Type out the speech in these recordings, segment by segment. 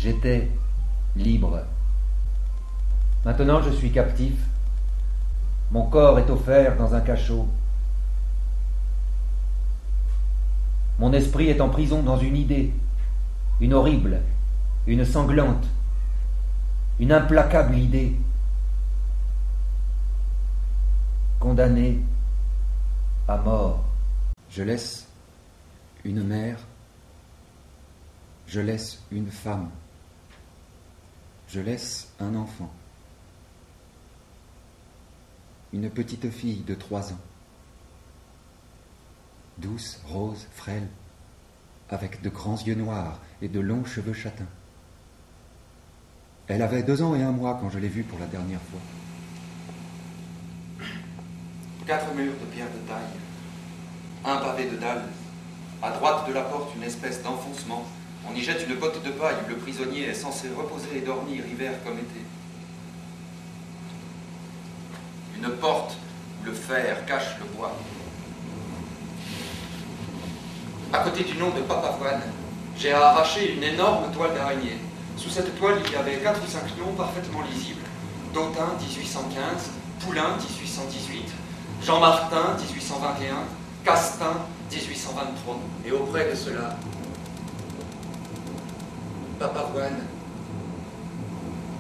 J'étais libre. Maintenant, je suis captif. Mon corps est offert dans un cachot. Mon esprit est en prison dans une idée, une horrible, une sanglante, une implacable idée. Condamné à mort. Je laisse une mère, je laisse une femme, je laisse un enfant, une petite fille de 3 ans, douce, rose, frêle, avec de grands yeux noirs et de longs cheveux châtains. Elle avait 2 ans et 1 mois quand je l'ai vue pour la dernière fois. 4 murs de pierre de taille, un pavé de dalles. À droite de la porte, une espèce d'enfoncement. On y jette une botte de paille où le prisonnier est censé reposer et dormir hiver comme été. Une porte où le fer cache le bois. À côté du nom de Papavoine, j'ai arraché une énorme toile d'araignée. Sous cette toile, il y avait 4 ou 5 noms parfaitement lisibles. Dautin, 1815, Poulain, 1818, Jean-Martin, 1821, Castin, 1823. Et auprès de cela, Papavoine,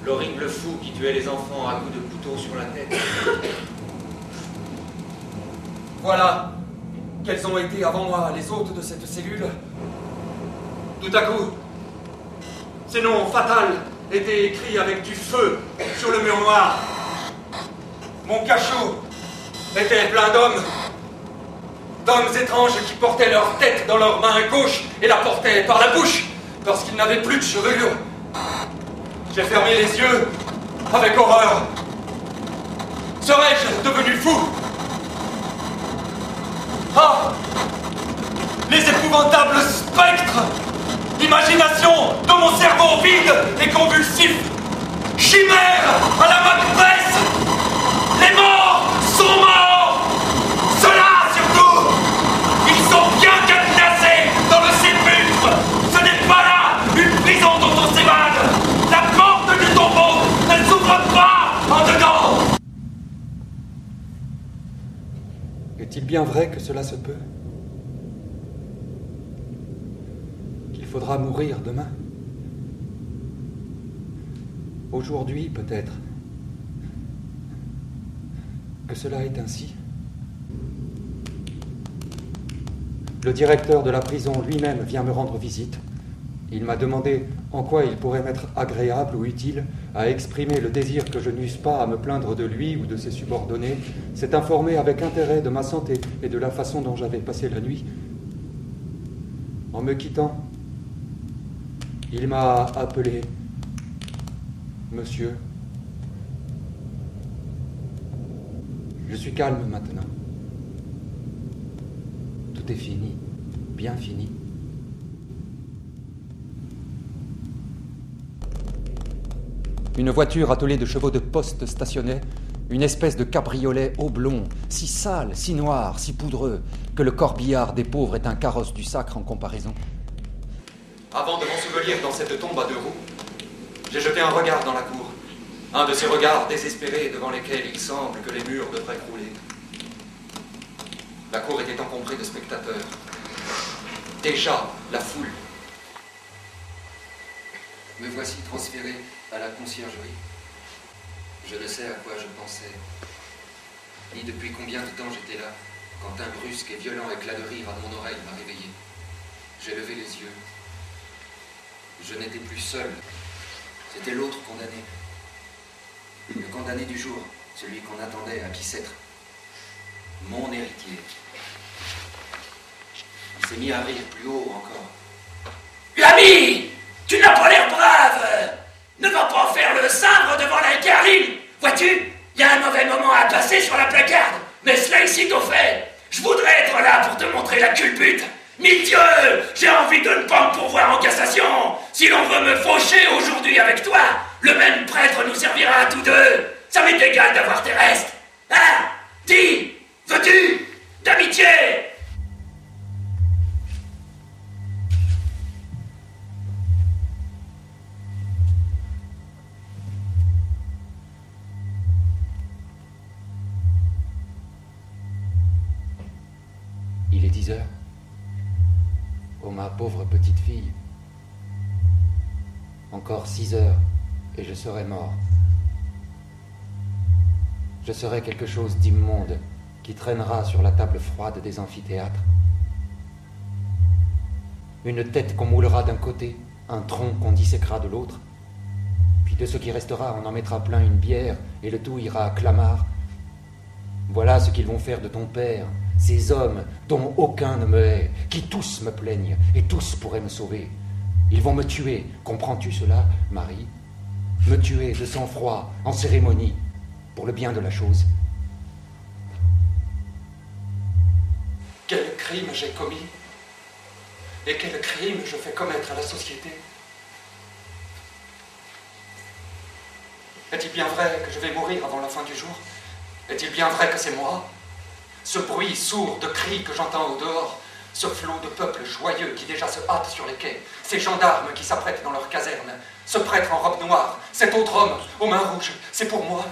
l'horrible fou qui tuait les enfants à coups de couteau sur la tête. Voilà quels ont été avant moi les hôtes de cette cellule. Tout à coup, ces noms fatals étaient écrits avec du feu sur le mur noir. Mon cachot était plein d'hommes étranges qui portaient leur tête dans leur main gauche et la portaient par la bouche parce qu'ils n'avaient plus de chevelure. J'ai fermé les yeux avec horreur. Serais-je devenu fou? Ah! Les épouvantables spectres d'imagination de mon cerveau vide et convulsif. Chimère à la Macbeth. Les morts sont morts. Ceux-là, surtout, ils sont bien cadenassés dans le sépulcre. Ce n'est pas là une prison dont on s'évade. La porte du tombeau ne s'ouvre pas en dedans. Est-il bien vrai que cela se peut? Qu'il faudra mourir demain? Aujourd'hui, peut-être. Que cela est ainsi. Le directeur de la prison lui-même vient me rendre visite. Il m'a demandé en quoi il pourrait m'être agréable ou utile à exprimer le désir que je n'eusse pas à me plaindre de lui ou de ses subordonnés, s'est informé avec intérêt de ma santé et de la façon dont j'avais passé la nuit. En me quittant, il m'a appelé Monsieur. Je suis calme maintenant. Tout est fini, bien fini. Une voiture attelée de chevaux de poste stationnait, une espèce de cabriolet oblong, si sale, si noir, si poudreux, que le corbillard des pauvres est un carrosse du sacre en comparaison. Avant de m'ensevelir dans cette tombe à 2 roues, j'ai jeté un regard dans la cour. Un de ces regards désespérés devant lesquels il semble que les murs devraient crouler. La cour était encombrée de spectateurs. Déjà, la foule. Me voici transféré à la conciergerie. Je ne sais à quoi je pensais, ni depuis combien de temps j'étais là, quand un brusque et violent éclat de rire à mon oreille m'a réveillé. J'ai levé les yeux. Je n'étais plus seul. C'était l'autre condamné. Le condamné du jour, celui qu'on attendait à Bicêtre. Mon héritier. Il s'est mis à rire plus haut encore. L'ami, tu n'as pas l'air brave. Ne va pas faire le sabre devant la carline. Vois-tu, il y a un mauvais moment à passer sur la placarde. Mais cela ici t'au fait. Je voudrais être là pour te montrer la culbute. Mille Dieu, j'ai envie de ne pas me pourvoir en cassation. Si l'on veut me faucher aujourd'hui avec toi, le même prêtre nous servira à tous deux. Ça m'est égal d'avoir tes restes. Hein? Dis, veux-tu d'amitié? 10 heures. Oh, ma pauvre petite fille. Encore 6 heures, et je serai mort. Je serai quelque chose d'immonde qui traînera sur la table froide des amphithéâtres. Une tête qu'on moulera d'un côté, un tronc qu'on disséquera de l'autre. Puis de ce qui restera, on en mettra plein une bière, et le tout ira à Clamart. Voilà ce qu'ils vont faire de ton père, ces hommes dont aucun ne me hait, qui tous me plaignent, et tous pourraient me sauver. Ils vont me tuer, comprends-tu cela, Marie? Me tuer de sang-froid, en cérémonie, pour le bien de la chose. Quel crime j'ai commis, et quel crime je fais commettre à la société. Est-il bien vrai que je vais mourir avant la fin du jour? Est-il bien vrai que c'est moi? Ce bruit sourd de cris que j'entends au dehors, ce flot de peuple joyeux qui déjà se hâte sur les quais, ces gendarmes qui s'apprêtent dans leur caserne, ce prêtre en robe noire, cet autre homme aux mains rouges, c'est pour moi.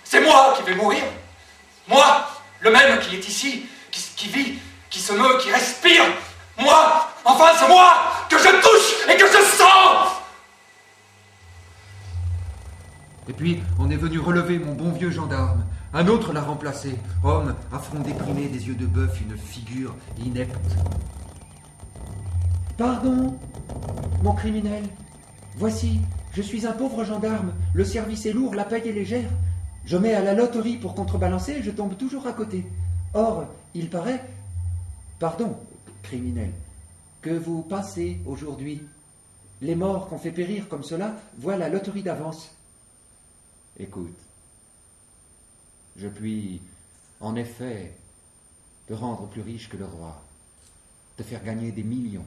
C'est moi qui vais mourir. Moi, le même qui est ici, qui vit, qui se meut, qui respire. Moi, enfin c'est moi que je touche et que je sens. Et puis, on est venu relever mon bon vieux gendarme. Un autre l'a remplacé. Homme, à front déprimé, des yeux de bœuf, une figure inepte. Pardon, mon criminel. Voici, je suis un pauvre gendarme. Le service est lourd, la paye est légère. Je mets à la loterie pour contrebalancer et je tombe toujours à côté. Or, il paraît... Pardon, criminel, que vous passez aujourd'hui. Les morts qu'on fait périr comme cela voient la loterie d'avance. Écoute, je puis, en effet, te rendre plus riche que le roi, te faire gagner des millions,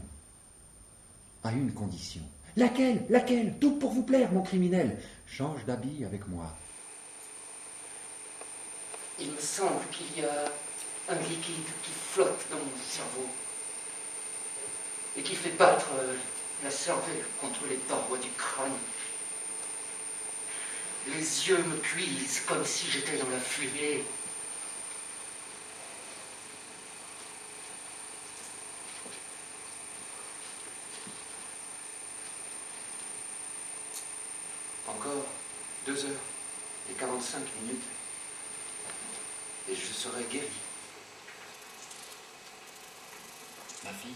à une condition. Laquelle? Laquelle? Tout pour vous plaire, mon criminel. Change d'habit avec moi. Il me semble qu'il y a un liquide qui flotte dans mon cerveau et qui fait battre la cervelle contre les parois du crâne. Les yeux me cuisent comme si j'étais dans la fumée. Encore 2 heures et 45 minutes, et je serai guéri. Ma fille.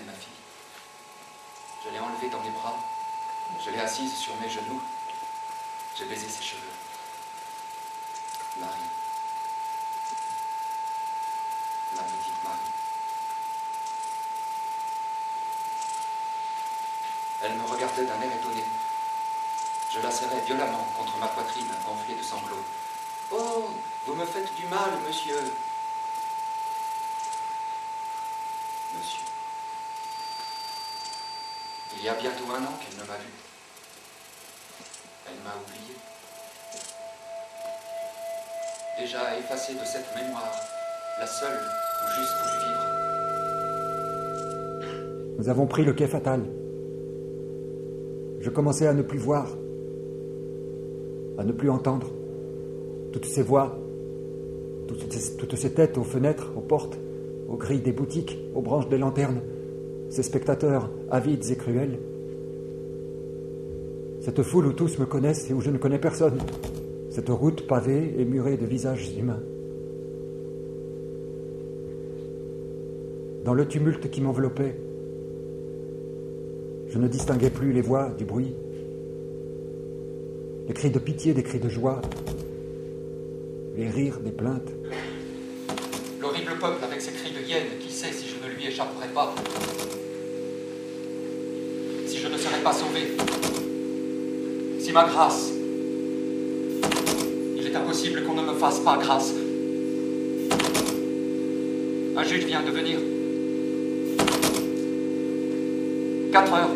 Ma fille. Je l'ai enlevée dans mes bras, je l'ai assise sur mes genoux, j'ai baisé ses cheveux. Marie. Ma petite Marie. Elle me regardait d'un air étonné. Je la serrais violemment contre ma poitrine enflée de sanglots. Oh, vous me faites du mal, monsieur. Monsieur. Il y a bientôt 1 an qu'elle ne m'a vu. Elle m'a oublié. Déjà effacée de cette mémoire, la seule où j'eusse voulu vivre. Nous avons pris le quai fatal. Je commençais à ne plus voir, à ne plus entendre. Toutes ces voix, toutes ces têtes aux fenêtres, aux portes, aux grilles des boutiques, aux branches des lanternes. Ces spectateurs avides et cruels, cette foule où tous me connaissent et où je ne connais personne, cette route pavée et murée de visages humains. Dans le tumulte qui m'enveloppait, je ne distinguais plus les voix du bruit, les cris de pitié, des cris de joie, les rires des plaintes. L'horrible peuple avec ses cris de hyène, qui sait si je ne lui échapperai pas. Si je ne serais pas sauvé, si ma grâce, il est impossible qu'on ne me fasse pas grâce. Un juge vient de venir. 4 heures.